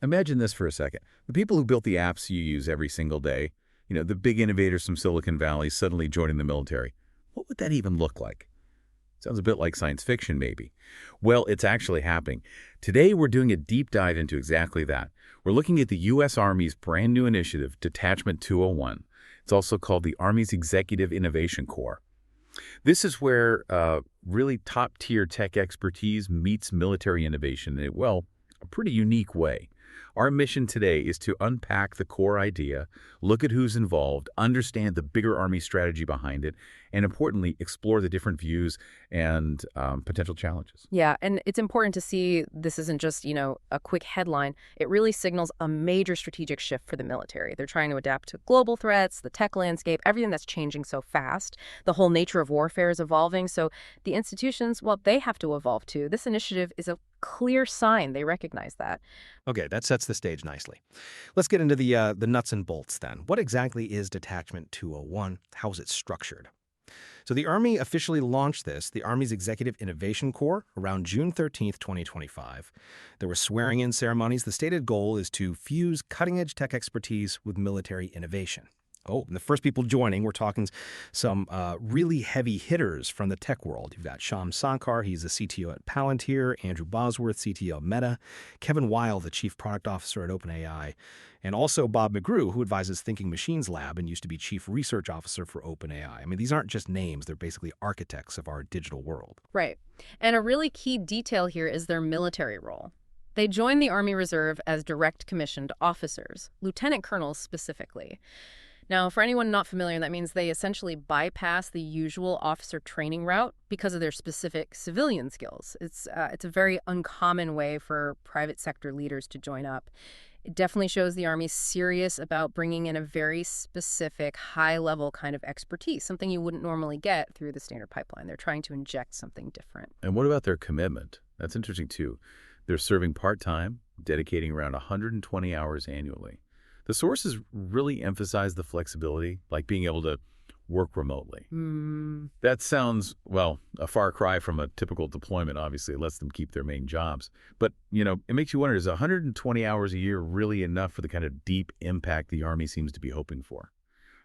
Imagine this for a second. The people who built the apps you use every single day, the big innovators from Silicon Valley suddenly joining the military. What would that even look like? Sounds a bit like science fiction, maybe. Well, it's actually happening. Today, we're doing a deep dive into exactly that. We're looking at the U.S. Army's brand new initiative, Detachment 201. It's also called the Army's Executive Innovation Corps. This is where really top-tier tech expertise meets military innovation in, a pretty unique way. Our mission today is to unpack the core idea, look at who's involved, understand the bigger Army strategy behind it, and importantly, explore the different views and potential challenges. Yeah, and it's important to see this isn't just, a quick headline. It really signals a major strategic shift for the military. They're trying to adapt to global threats, the tech landscape, everything that's changing so fast. The whole nature of warfare is evolving, so the institutions, they have to evolve too. This initiative is a clear sign they recognize that. Okay, that sets the stage nicely. Let's get into the nuts and bolts then. What exactly is Detachment 201? How is it structured? So the Army officially launched the Army's Executive Innovation Corps, around June 13th, 2025. There were swearing-in ceremonies. The stated goal is to fuse cutting-edge tech expertise with military innovation. Oh, and the first people joining, we're talking some really heavy hitters from the tech world. You've got Sankar, he's the CTO at Palantir, Andrew Bosworth, CTO at Meta, Kevin Weil, the Chief Product Officer at OpenAI, and also Bob McGrew, who advises Thinking Machines Lab and used to be Chief Research Officer for OpenAI. I mean, these aren't just names, they're basically architects of our digital world. Right. And a really key detail here is their military role. They joined the Army Reserve as direct commissioned officers, lieutenant colonels specifically. Now, for anyone not familiar, that means they essentially bypass the usual officer training route because of their specific civilian skills. It's a very uncommon way for private sector leaders to join up. It definitely shows the Army's serious about bringing in a very specific, high-level kind of expertise, something you wouldn't normally get through the standard pipeline. They're trying to inject something different. And what about their commitment? That's interesting, too. They're serving part-time, dedicating around 120 hours annually. The sources really emphasize the flexibility, like being able to work remotely. That sounds, a far cry from a typical deployment. Obviously, it lets them keep their main jobs. But, it makes you wonder, is 120 hours a year really enough for the kind of deep impact the Army seems to be hoping for,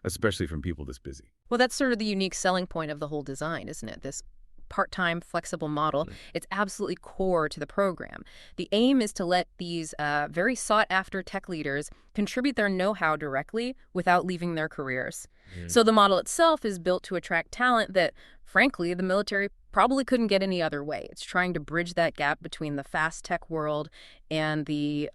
especially from people this busy? Well, that's sort of the unique selling point of the whole design, isn't it? This part-time flexible model. It's absolutely core to the program. The aim is to let these very sought-after tech leaders contribute their know-how directly without leaving their careers. So the model itself is built to attract talent that, frankly, the military probably couldn't get any other way. It's trying to bridge that gap between the fast tech world and the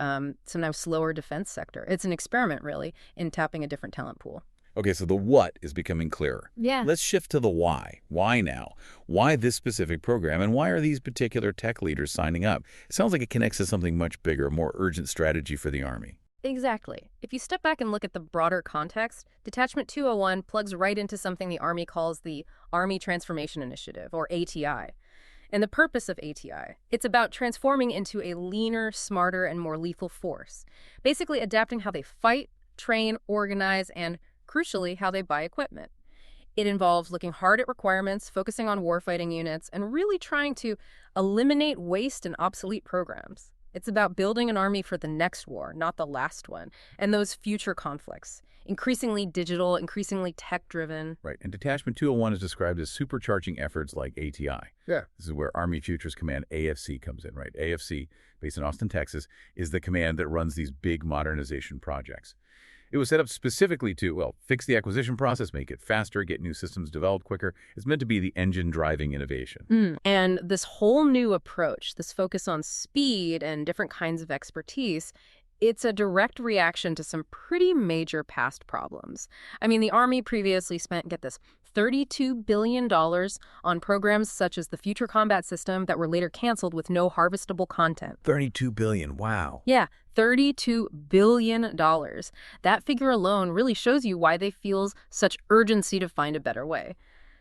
sometimes slower defense sector. It's an experiment, really, in tapping a different talent pool. Okay, so the what is becoming clearer. Yeah. Let's shift to the why. Why now? Why this specific program, and why are these particular tech leaders signing up? It sounds like it connects to something much bigger, a more urgent strategy for the Army. Exactly. If you step back and look at the broader context, Detachment 201 plugs right into something the Army calls the Army Transformation Initiative, or ATI. And the purpose of ATI, it's about transforming into a leaner, smarter, and more lethal force. Basically adapting how they fight, train, organize, and crucially, how they buy equipment. It involves looking hard at requirements, focusing on warfighting units, and really trying to eliminate waste and obsolete programs. It's about building an army for the next war, not the last one, and those future conflicts. Increasingly digital, increasingly tech-driven. Right, and Detachment 201 is described as supercharging efforts like ATI. Yeah. This is where Army Futures Command AFC comes in, right? AFC, based in Austin, Texas, is the command that runs these big modernization projects. It was set up specifically to, fix the acquisition process, make it faster, get new systems developed quicker. It's meant to be the engine driving innovation. And this whole new approach, this focus on speed and different kinds of expertise, it's a direct reaction to some pretty major past problems. I mean, the Army previously spent, get this, $32 billion on programs such as the Future Combat System that were later canceled with no harvestable content. $32 billion, wow. Yeah, $32 billion. That figure alone really shows you why they feel such urgency to find a better way.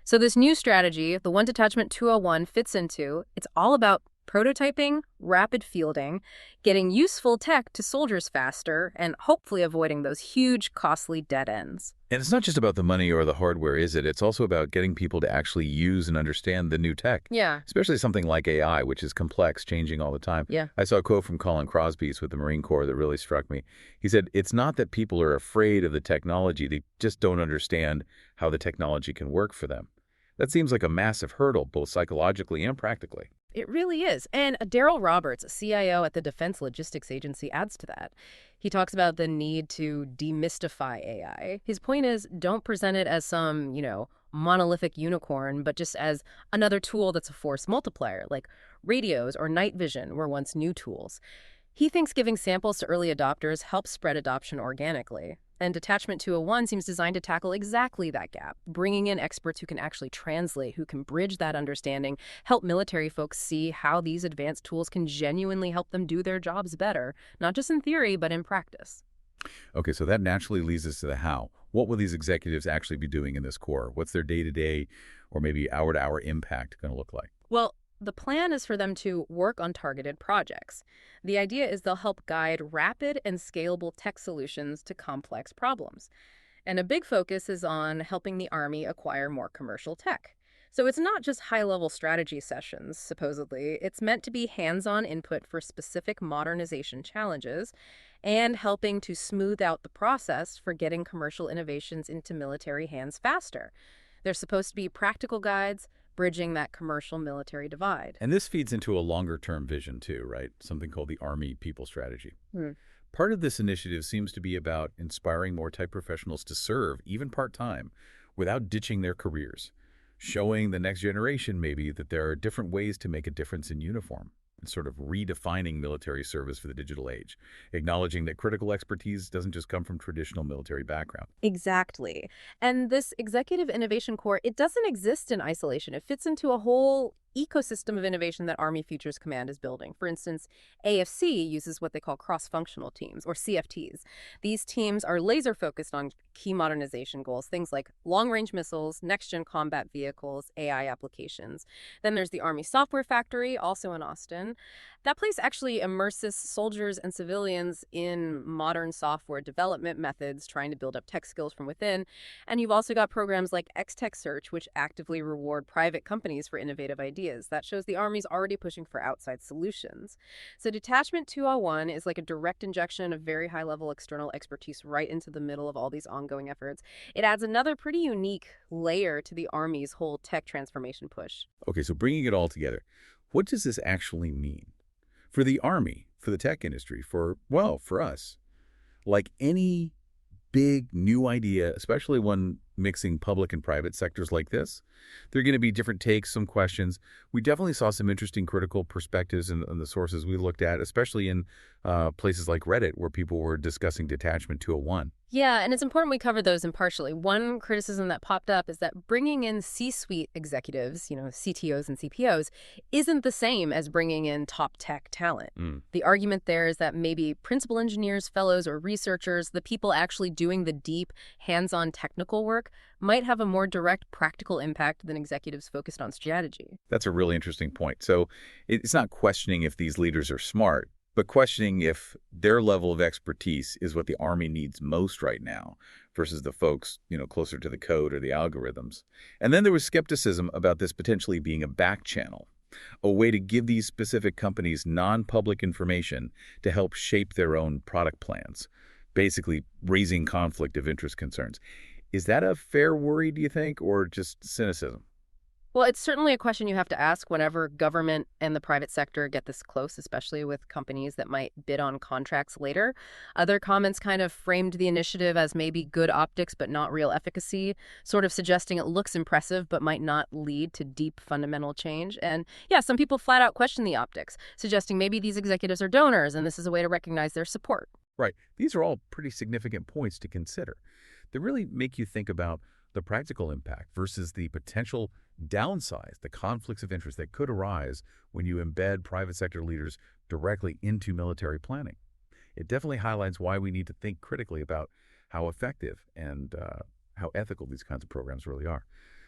So this new strategy, the one Detachment 201 fits into, it's all about prototyping, rapid fielding, getting useful tech to soldiers faster, and hopefully avoiding those huge, costly dead ends. And it's not just about the money or the hardware, is it? It's also about getting people to actually use and understand the new tech, Yeah. especially something like AI, which is complex, changing all the time. Yeah. I saw a quote from Colin Crosby's with the Marine Corps that really struck me. He said, "It's not that people are afraid of the technology, they just don't understand how the technology can work for them." That seems like a massive hurdle, both psychologically and practically. It really is. And Daryl Roberts, a CIO at the Defense Logistics Agency, adds to that. He talks about the need to demystify AI. His point is, don't present it as some, monolithic unicorn, but just as another tool that's a force multiplier, like radios or night vision were once new tools. He thinks giving samples to early adopters helps spread adoption organically. And Detachment 201 seems designed to tackle exactly that gap, bringing in experts who can actually translate, who can bridge that understanding, help military folks see how these advanced tools can genuinely help them do their jobs better, not just in theory, but in practice. Okay, so that naturally leads us to the how. What will these executives actually be doing in this Corps? What's their day-to-day or maybe hour-to-hour impact going to look like? Well, the plan is for them to work on targeted projects. The idea is they'll help guide rapid and scalable tech solutions to complex problems. And a big focus is on helping the Army acquire more commercial tech. So it's not just high-level strategy sessions, supposedly. It's meant to be hands-on input for specific modernization challenges and helping to smooth out the process for getting commercial innovations into military hands faster. They're supposed to be practical guides, bridging that commercial-military divide. And this feeds into a longer-term vision too, right? Something called the Army People Strategy. Hmm. Part of this initiative seems to be about inspiring more tech professionals to serve, even part-time, without ditching their careers, showing the next generation maybe that there are different ways to make a difference in uniform, and sort of redefining military service for the digital age, acknowledging that critical expertise doesn't just come from traditional military background. Exactly. And this Executive Innovation Core, it doesn't exist in isolation. It fits into a whole ecosystem of innovation that Army Futures Command is building. For instance, AFC uses what they call cross-functional teams, or CFTs. These teams are laser-focused on key modernization goals, things like long-range missiles, next-gen combat vehicles, AI applications. Then there's the Army Software Factory, also in Austin. That place actually immerses soldiers and civilians in modern software development methods, trying to build up tech skills from within. And you've also got programs like X-Tech Search, which actively reward private companies for innovative ideas. That shows the Army's already pushing for outside solutions. So Detachment 201 is like a direct injection of very high-level external expertise right into the middle of all these ongoing efforts. It adds another pretty unique layer to the Army's whole tech transformation push. Okay, so bringing it all together, what does this actually mean? For the Army, for the tech industry, for us, like any big new idea, especially one mixing public and private sectors like this, there are going to be different takes, some questions. We definitely saw some interesting critical perspectives in the sources we looked at, especially in places like Reddit, where people were discussing Detachment 201. Yeah, and it's important we cover those impartially. One criticism that popped up is that bringing in C-suite executives, CTOs and CPOs, isn't the same as bringing in top tech talent. The argument there is that maybe principal engineers, fellows, or researchers, the people actually doing the deep, hands-on technical work, might have a more direct practical impact than executives focused on strategy. That's a really interesting point. So it's not questioning if these leaders are smart, but questioning if their level of expertise is what the Army needs most right now versus the folks, closer to the code or the algorithms. And then there was skepticism about this potentially being a back channel, a way to give these specific companies non-public information to help shape their own product plans, basically raising conflict of interest concerns. Is that a fair worry, do you think, or just cynicism? Well, it's certainly a question you have to ask whenever government and the private sector get this close, especially with companies that might bid on contracts later. Other comments kind of framed the initiative as maybe good optics but not real efficacy, sort of suggesting it looks impressive but might not lead to deep fundamental change. And yeah, some people flat out question the optics, suggesting maybe these executives are donors and this is a way to recognize their support. Right. These are all pretty significant points to consider. They really make you think about the practical impact versus the potential downsides, the conflicts of interest that could arise when you embed private sector leaders directly into military planning. It definitely highlights why we need to think critically about how effective and how ethical these kinds of programs really are.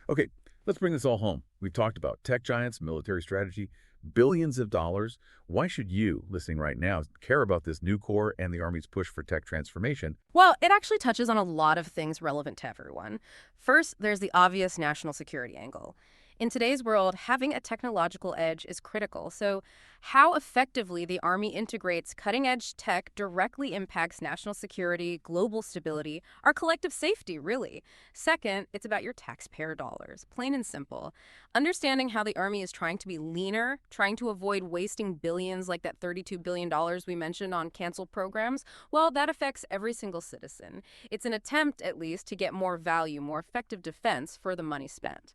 Okay, let's bring this all home. We've talked about tech giants, military strategy, Billions of dollars. Why should you, listening right now, care about this new core and the Army's push for tech transformation? Well, it actually touches on a lot of things relevant to everyone. First, there's the obvious national security angle. In today's world, having a technological edge is critical. So, how effectively the Army integrates cutting edge tech directly impacts national security, global stability, our collective safety, really. Second, it's about your taxpayer dollars, plain and simple. Understanding how the Army is trying to be leaner, trying to avoid wasting billions like that $32 billion we mentioned on canceled programs, well, that affects every single citizen. It's an attempt, at least, to get more value, more effective defense for the money spent.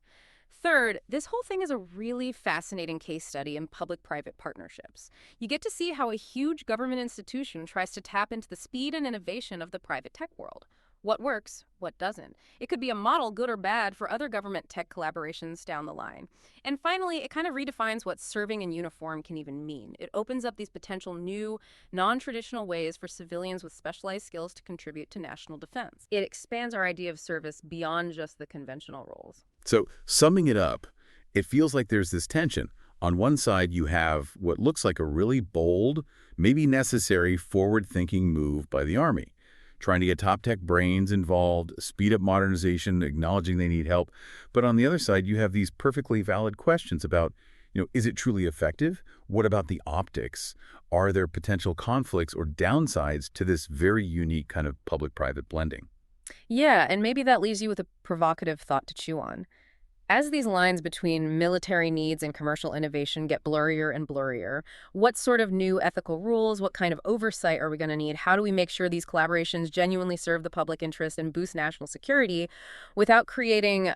Third, this whole thing is a really fascinating case study in public-private partnerships. You get to see how a huge government institution tries to tap into the speed and innovation of the private tech world. What works, what doesn't. It could be a model, good or bad, for other government tech collaborations down the line. And finally, it kind of redefines what serving in uniform can even mean. It opens up these potential new, non-traditional ways for civilians with specialized skills to contribute to national defense. It expands our idea of service beyond just the conventional roles. So, summing it up, it feels like there's this tension. On one side, you have what looks like a really bold, maybe necessary, forward-thinking move by the Army, trying to get top tech brains involved, speed up modernization, acknowledging they need help. But on the other side, you have these perfectly valid questions about, is it truly effective? What about the optics? Are there potential conflicts or downsides to this very unique kind of public-private blending? Yeah, and maybe that leaves you with a provocative thought to chew on. As these lines between military needs and commercial innovation get blurrier and blurrier, what sort of new ethical rules, what kind of oversight are we going to need? How do we make sure these collaborations genuinely serve the public interest and boost national security without creating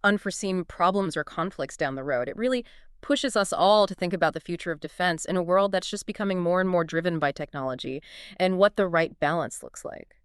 unforeseen problems or conflicts down the road? It really pushes us all to think about the future of defense in a world that's just becoming more and more driven by technology and what the right balance looks like.